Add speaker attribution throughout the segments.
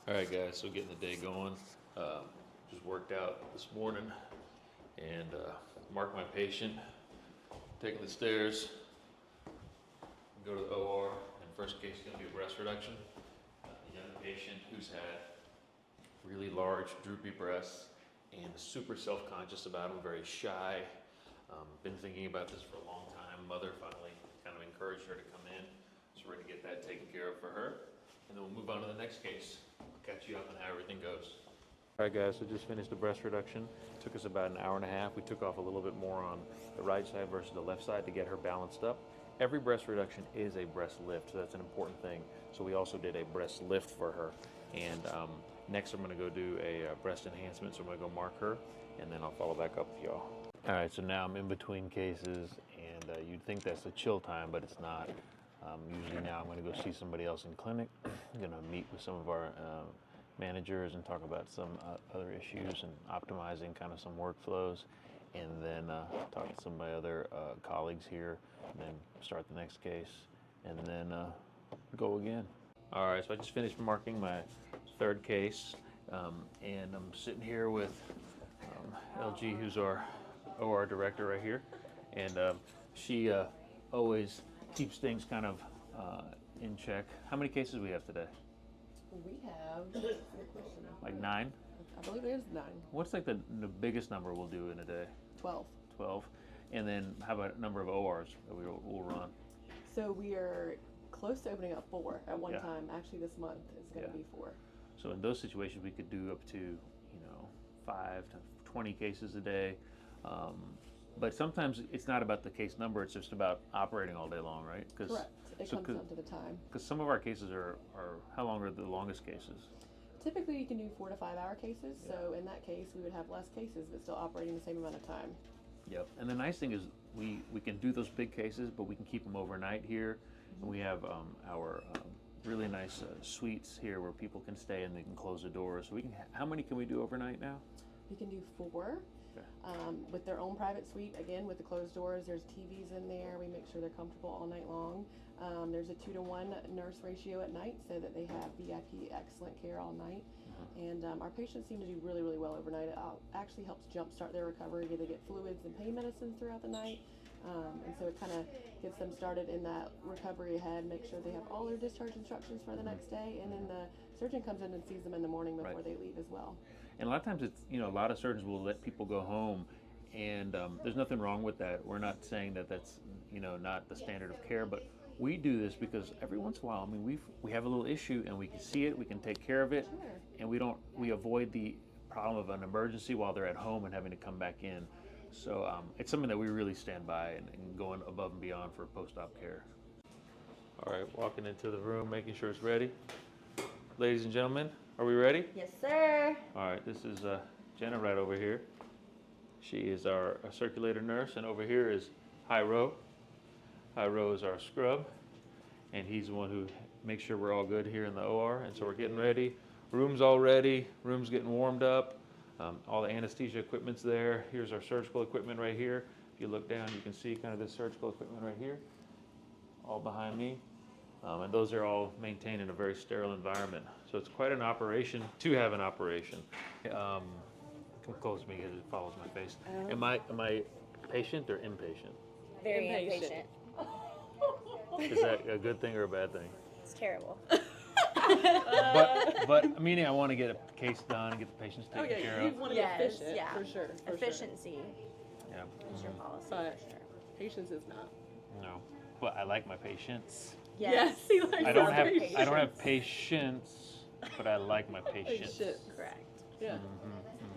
Speaker 1: All right, guys, so getting the day going. Just worked out this morning and marked my patient, taking the stairs, go to the OR, and first case is going to be a breast reduction. A young patient who's had really large, droopy breasts and super self-conscious about them, very shy. Been thinking about this for a long time. Mother finally kind of encouraged her to come in, so we're going to get that taken care of for her. And then we'll move on to the next case. I'll catch you up on how everything goes. All right, guys, so just finished the breast reduction. Took us about an hour and a half. We took off a little bit more on the right side versus the left side to get her balanced up. Every breast reduction is a breast lift, so that's an important thing. So we also did a breast lift for her. And next I'm gonna go do a breast enhancement, so I'm gonna go mark her, and then I'll follow back up with y'all. All right, so now I'm in between cases, and you'd think that's a chill time, but it's not. Usually now I'm going to go see somebody else in clinic. I'm going to meet with some of our managers and talk about some other issues and optimizing kind of some workflows, and then talk to some of my other colleagues here, and then start the next case, and then go again. All right, so I just finished marking my third case, and I'm sitting here with LG, who's our OR director right here, and she always keeps things kind of in check. How many cases we have today?
Speaker 2: We have
Speaker 1: Like 9?
Speaker 2: I believe it is 9.
Speaker 1: What's like the biggest number we'll do in a day?
Speaker 2: 12.
Speaker 1: 12. And then how about number of ORs that we'll run?
Speaker 2: So we are close to opening up 4 at one
Speaker 1: Yeah.
Speaker 2: time. Actually, this month is going to be 4.
Speaker 1: So in those situations, we could do up to 5 to 20 cases a day. But sometimes it's not about the case number, it's just about operating all day long, right?
Speaker 2: Correct. It comes down to the time.
Speaker 1: Because some of our cases are, how long are the longest cases?
Speaker 2: Typically, you can do 4 to 5 hour cases. Yeah. So in that case, we would have less cases, but still operating the same amount of time.
Speaker 1: Yep. And the nice thing is we can do those big cases, but we can keep them overnight here. Mm-hmm. And we have our really nice suites here where people can stay and they can close the doors. So we can. How many can we do overnight now?
Speaker 2: We can do 4. With their own private suite, again with the closed doors. There's TVs in there. We make sure they're comfortable all night long. There's a 2-to-1 nurse ratio at night, so that they have VIP excellent care all night. Mm-hmm. And our patients seem to do really, really well overnight. It actually helps jumpstart their recovery. They get fluids and pain medicines throughout the night. And so it kind of gets them started in that recovery ahead, make sure they have all their discharge instructions for the next day, and then the surgeon comes in and sees them in the morning before they leave as well.
Speaker 1: And a lot of times it's, a lot of surgeons will let people go home, and there's nothing wrong with that. We're not saying that that's, not the standard of care, but we do this because every once in a while, we have a little issue and we can see it, we can take care of it, and we avoid the problem of an emergency while they're at home and having to come back in. So it's something that we really stand by and going above and beyond for post-op care. All right, walking into the room, making sure it's ready. Ladies and gentlemen, are we ready?
Speaker 3: Yes, sir.
Speaker 1: All right, this is Jenna right over here. She is our circulator nurse, and over here is Hyro. Hyro is our scrub, and he's the one who makes sure we're all good here in the OR. And so we're getting ready. Room's all ready. Room's getting warmed up. All the anesthesia equipment's there. Here's our surgical equipment right here. If you look down, you can see kind of this surgical equipment right here, all behind me. And those are all maintained in a very sterile environment. So it's quite an operation to have an operation. Come close to me because it follows my face. Am I patient or impatient?
Speaker 3: Very impatient.
Speaker 1: Is that a good thing or a bad thing?
Speaker 3: It's terrible.
Speaker 1: But meaning I want to get a case done and get the patients taken care of.
Speaker 2: You want to be efficient,
Speaker 3: yeah.
Speaker 2: for sure.
Speaker 3: Efficiency
Speaker 1: Yeah.
Speaker 3: is your policy,
Speaker 2: But
Speaker 3: for sure.
Speaker 2: patience is not.
Speaker 1: No, but I like my patients.
Speaker 3: Yes.
Speaker 2: he likes
Speaker 1: I don't
Speaker 2: patience.
Speaker 1: have patience, but I like my patients.
Speaker 3: Correct.
Speaker 2: Yeah.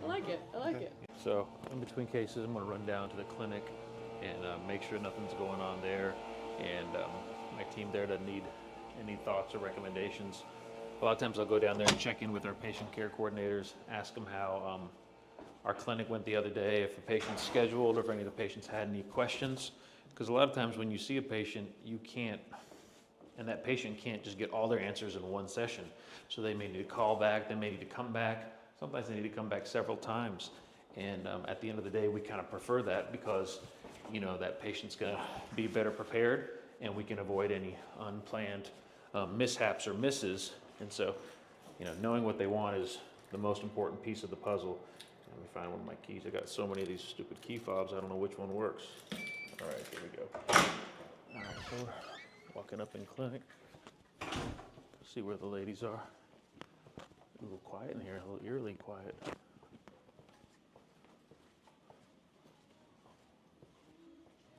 Speaker 2: I like it.
Speaker 1: So in between cases, I'm going to run down to the clinic and make sure nothing's going on there. And my team there doesn't need any thoughts or recommendations. A lot of times I'll go down there and check in with our patient care coordinators, ask them how our clinic went the other day, if a patient's scheduled, or if any of the patients had any questions. Because a lot of times when you see a patient, you can't, and that patient can't just get all their answers in one session. So they may need to call back, they may need to come back. Sometimes they need to come back several times. And at the end of the day, we kind of prefer that because, that patient's going to be better prepared and we can avoid any unplanned mishaps or misses. And so knowing what they want is the most important piece of the puzzle. Let me find one of my keys. I got so many of these stupid key fobs, I don't know which one works. All right, here we go. All right, so we're walking up in clinic. See where the ladies are. A little quiet in here, a little eerily quiet.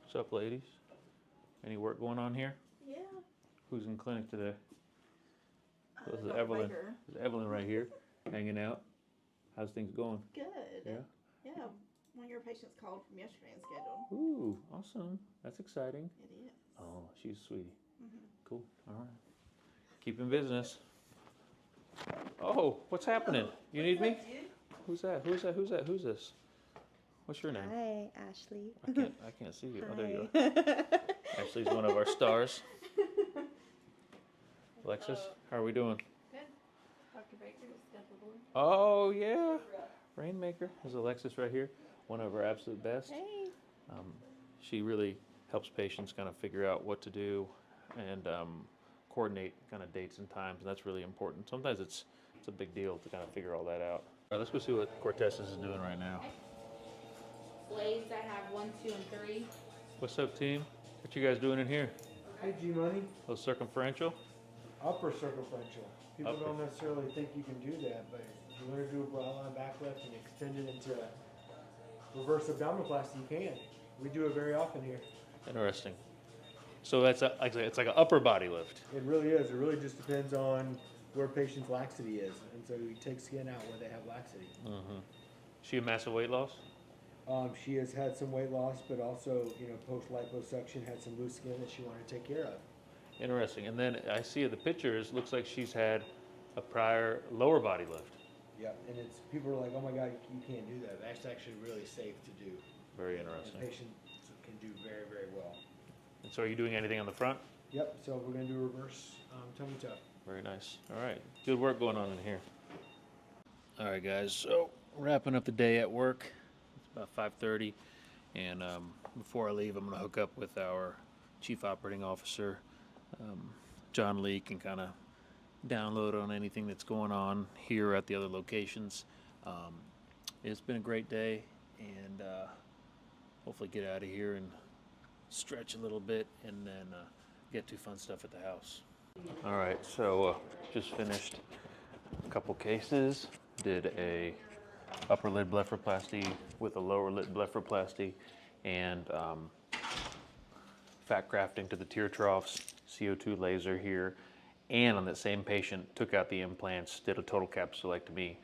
Speaker 1: What's up, ladies? Any work going on here?
Speaker 4: Yeah.
Speaker 1: Who's in clinic today? This is
Speaker 4: Dr.
Speaker 1: Evelyn.
Speaker 4: Baker.
Speaker 1: This is Evelyn right here, hanging out. How's things going?
Speaker 4: Good.
Speaker 1: Yeah?
Speaker 4: Yeah. One of your patients called from yesterday and scheduled.
Speaker 1: Ooh, awesome. That's exciting.
Speaker 4: It is.
Speaker 1: Oh, she's a sweetie.
Speaker 4: Mhm.
Speaker 1: Cool. All right. Keep in business. Oh, what's happening? You need me? Who's that? Who's that? Who's that? Who's this? What's your name?
Speaker 3: Hi, Ashley.
Speaker 1: I can't see you. Oh, there you are. Ashley's one of our stars. Alexis, how are we doing?
Speaker 4: Dr. Baker is scheduled.
Speaker 1: Oh, yeah. Rainmaker. There's Alexis right here. One of our absolute best.
Speaker 3: Hey.
Speaker 1: She really helps patients kind of figure out what to do and coordinate kind of dates and times, and that's really important. Sometimes it's a big deal to kind of figure all that out. All right, let's go see what Cortez is doing right now.
Speaker 5: Blades, I have 1, 2, and 3.
Speaker 1: What's up, team? What you guys doing in here?
Speaker 6: Hey, G-Money,
Speaker 1: A little circumferential?
Speaker 6: upper circumferential. People
Speaker 1: Upper.
Speaker 6: don't necessarily think you can do that, but if you want to do a broad line back lift and extend it into reverse abdominoplasty, you can. We do it very often here.
Speaker 1: Interesting. So that's it's like an upper body lift.
Speaker 6: It really is. It really just depends on where patient's laxity is. And so you take skin out where they have laxity.
Speaker 1: Mm-hmm. She a massive weight loss?
Speaker 6: She has had some weight loss, but also, post liposuction had some loose skin that she wanted to take care of.
Speaker 1: Interesting. And then I see in the pictures, looks like she's had a prior lower body lift.
Speaker 6: Yep. And it's people are like, oh my God, you can't do that. That's actually really safe to do.
Speaker 1: Very
Speaker 6: And
Speaker 1: interesting.
Speaker 6: patients can do very, very well.
Speaker 1: And so are you doing anything on the front?
Speaker 6: Yep, so we're gonna do a reverse tummy tuck.
Speaker 1: Very nice. All right. Good work going on in here. All right, guys. So wrapping up the day at work. It's about 5:30. And before I leave, I'm going to hook up with our Chief Operating Officer, John Lee, can kind of download on anything that's going on here at the other locations. It's been a great day, and hopefully get out of here and stretch a little bit, and then get to fun stuff at the house. All right, so just finished a couple cases. Did a upper lid blepharoplasty with a lower lid blepharoplasty, and fat grafting to the tear troughs, CO2 laser here, and on that same patient took out the implants, did a total capsulectomy,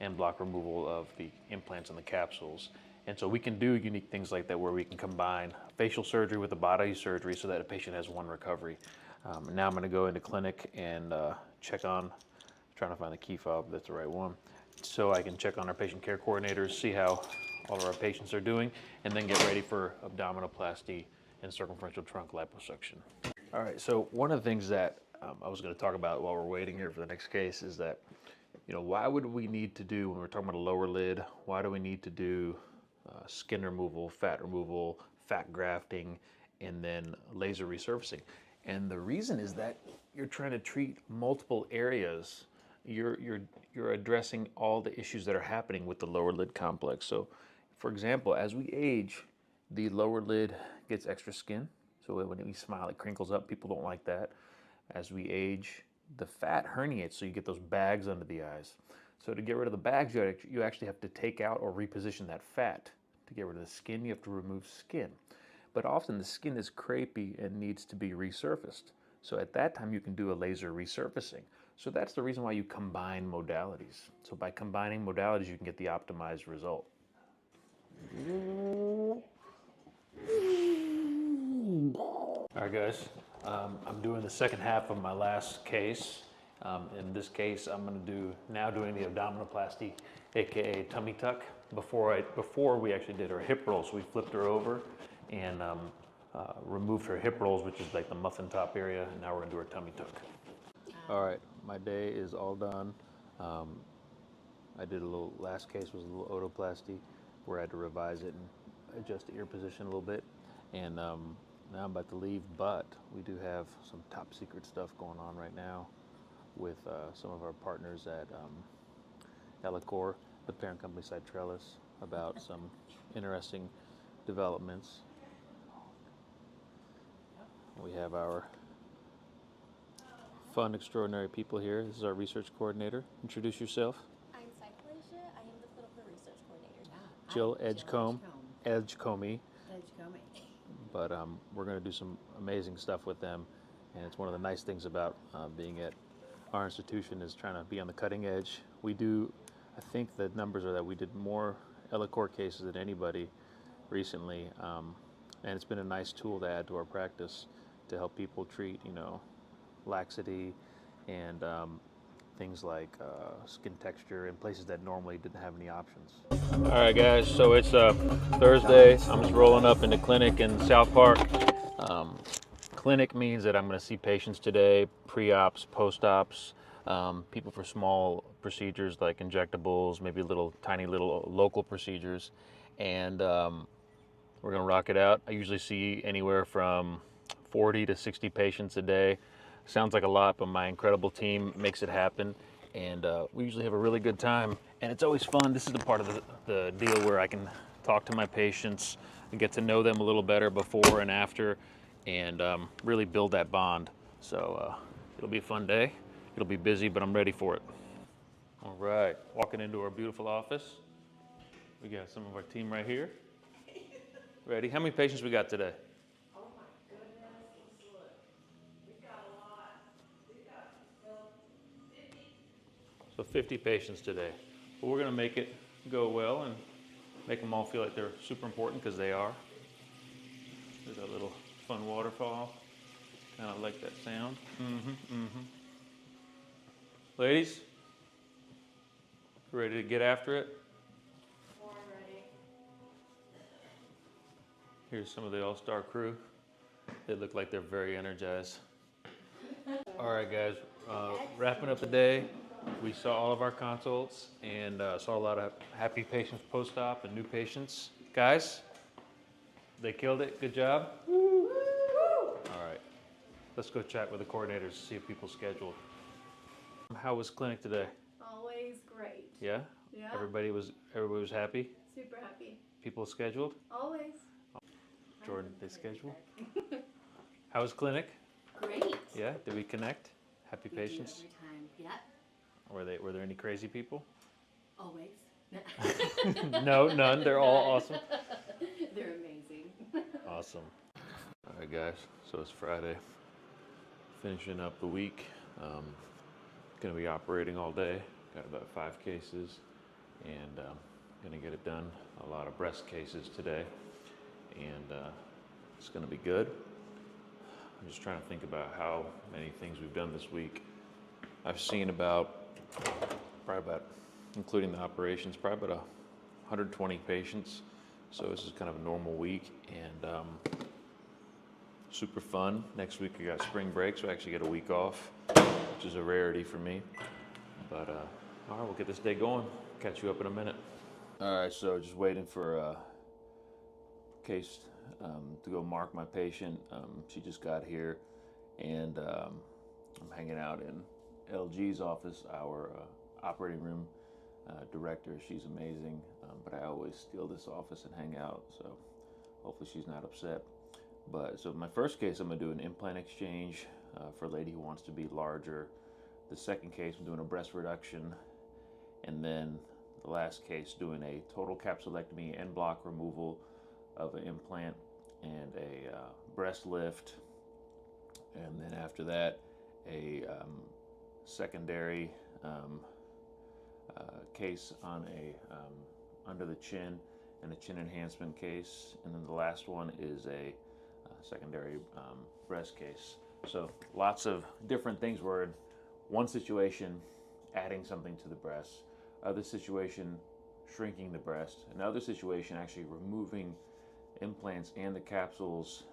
Speaker 1: and block removal of the implants and the capsules. And so we can do unique things like that where we can combine facial surgery with the body surgery so that a patient has one recovery. Now I'm going to go into clinic and check on, trying to find the key fob, that's the right one, so I can check on our patient care coordinators, see how all of our patients are doing, and then get ready for abdominoplasty and circumferential trunk liposuction. All right, so one of the things that I was going to talk about while we're waiting here for the next case is that, why would we need to do, when we're talking about a lower lid, why do we need to do skin removal, fat grafting, and then laser resurfacing? And the reason is that you're trying to treat multiple areas. You're addressing all the issues that are happening with the lower lid complex. So, for example, as we age, the lower lid gets extra skin. So when we smile, it crinkles up. People don't like that. As we age, the fat herniates, so you get those bags under the eyes. So to get rid of the bags, you actually have to take out or reposition that fat. To get rid of the skin, you have to remove skin. But often the skin is crepey and needs to be resurfaced. So at that time, you can do a laser resurfacing. So that's the reason why you combine modalities. So by combining modalities, you can get the optimized result. All right, guys. I'm doing the second half of my last case. In this case, I'm going to doing the abdominoplasty, aka tummy tuck. Before we actually did her hip rolls, we flipped her over and removed her hip rolls, which is like the muffin top area. And now we're going to do her tummy tuck. All right, my day is all done. I did last case was a little otoplasty where I had to revise it and adjust the ear position a little bit. And now I'm about to leave, but we do have some top secret stuff going on right now. with some of our partners at Elicor, the parent company side Trellis, about some interesting developments. We have our fun, extraordinary people here. This is our research coordinator. Introduce yourself.
Speaker 3: I'm Cyclasia. I am the clinical research coordinator.
Speaker 1: Jill Edgecombe.
Speaker 7: Edgecombe.
Speaker 1: But we're going to do some amazing stuff with them, and it's one of the nice things about being at our institution is trying to be on the cutting edge. We do, I think the numbers are that we did more Elicor cases than anybody recently, and it's been a nice tool to add to our practice to help people treat, laxity and things like skin texture in places that normally didn't have any options. All right, guys, so it's Thursday. I'm just rolling up into clinic in South Park. Clinic means that I'm going to see patients today, pre-ops, post-ops, people for small procedures like injectables, maybe tiny little local procedures, and we're going to rock it out. I usually see anywhere from 40 to 60 patients a day. Sounds like a lot, but my incredible team makes it happen, and we usually have a really good time, and it's always fun. This is the part of the deal where I can talk to my patients and get to know them a little better before and after, and really build that bond. So it'll be a fun day. It'll be busy, but I'm ready for it. All right, walking into our beautiful office. We got some of our team right here. Ready? How many patients we got today? So 50 patients today. But we're going to make it go well and make them all feel like they're super important, because they are. There's a little fun waterfall. Kind of like that sound. Ladies, ready to get after it?
Speaker 5: More ready.
Speaker 1: Here's some of the all-star crew. They look like they're very energized. All right, guys, wrapping up the day. We saw all of our consults and saw a lot of happy patients post-op and new patients. Guys, they killed it. Good job. Woo. All right, let's go chat with the coordinators to see if people scheduled. How was clinic today?
Speaker 7: Always great.
Speaker 1: Yeah?
Speaker 7: Yeah.
Speaker 1: Everybody was happy?
Speaker 7: Super happy.
Speaker 1: People scheduled?
Speaker 7: Always.
Speaker 1: Jordan, they scheduled? How was clinic?
Speaker 8: Great.
Speaker 1: Yeah? Did we connect? Happy
Speaker 8: We
Speaker 1: patients?
Speaker 8: do every time. Yeah.
Speaker 1: Were there any crazy people?
Speaker 8: Always.
Speaker 1: No, none. They're all awesome.
Speaker 8: They're amazing.
Speaker 1: Awesome. All right, guys. So it's Friday. Finishing up the week. Going to be operating all day. Got about 5 cases, and going to get it done. A lot of breast cases today, and it's going to be good. I'm just trying to think about how many things we've done this week. I've seen probably about, including the operations, probably about 120 patients. So this is kind of a normal week, and super fun. Next week we got spring break, so I actually get a week off, which is a rarity for me. But all right, we'll get this day going. Catch you up in a minute. All right, so just waiting for a case to go mark my patient. She just got here, and I'm hanging out in LG's office, our operating room director. She's amazing, but I always steal this office and hang out, so hopefully she's not upset. But so my first case, I'm gonna do an implant exchange for a lady who wants to be larger. The second case, I'm doing a breast reduction, and then the last case, doing a total capsulectomy and block removal of an implant and a breast lift, and then after that, a secondary case on a under the chin and a chin enhancement case, and then the last one is a secondary breast case. So lots of different things. We're in one situation adding something to the breast, other situation shrinking the breast, another situation actually removing implants and the capsules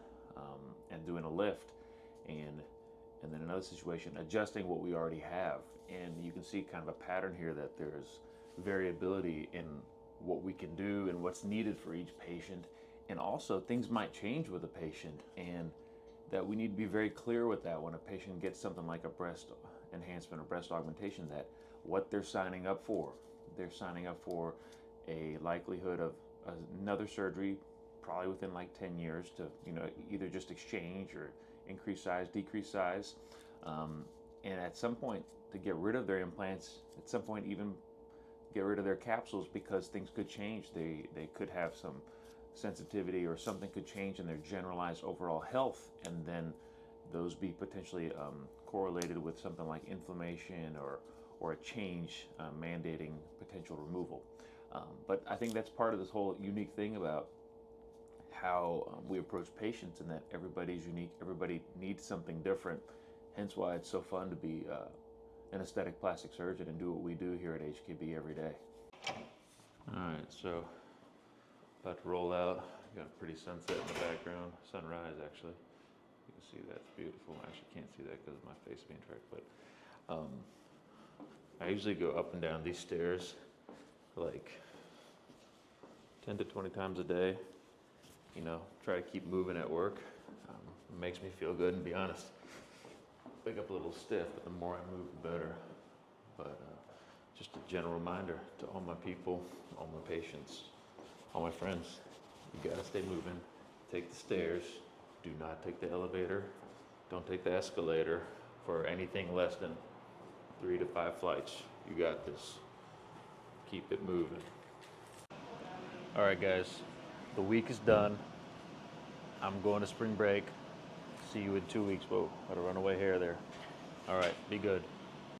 Speaker 1: and doing a lift, and then another situation adjusting what we already have. And you can see kind of a pattern here that there's variability in what we can do and what's needed for each patient, and also things might change with a patient, and that we need to be very clear with that when a patient gets something like a breast
Speaker 9: enhancement or breast augmentation, that what they're signing up for, they're signing up for a likelihood of another surgery, probably within like 10 years, to either just exchange or increase size, decrease size, and at some point to get rid of their implants, at some point even get rid of their capsules, because things could change. They could have some sensitivity, or something could change in their generalized overall health, and then those be potentially correlated with something like inflammation or a change mandating potential removal. But I think that's part of this whole unique thing about how we approach patients, and that everybody's unique, everybody needs something different, hence why it's so fun to be an aesthetic plastic surgeon and do what we do here at HKB every day.
Speaker 1: Alright, so about to roll out. Got a pretty sunset in the background, sunrise actually. You can see that's beautiful. I actually can't see that because of my face being tracked, but I usually go up and down these stairs like 10 to 20 times a day. Try to keep moving at work. It makes me feel good, and be honest, pick up a little stiff, but the more I move, the better. But just a general reminder to all my people, all my patients, all my friends, you gotta stay moving. Take the stairs. Do not take the elevator. Don't take the escalator for anything less than 3 to 5 flights. You got this. Keep it moving. All right, guys, the week is done. I'm going to spring break. See you in 2 weeks. Whoa, got a runaway hair there. All right, be good.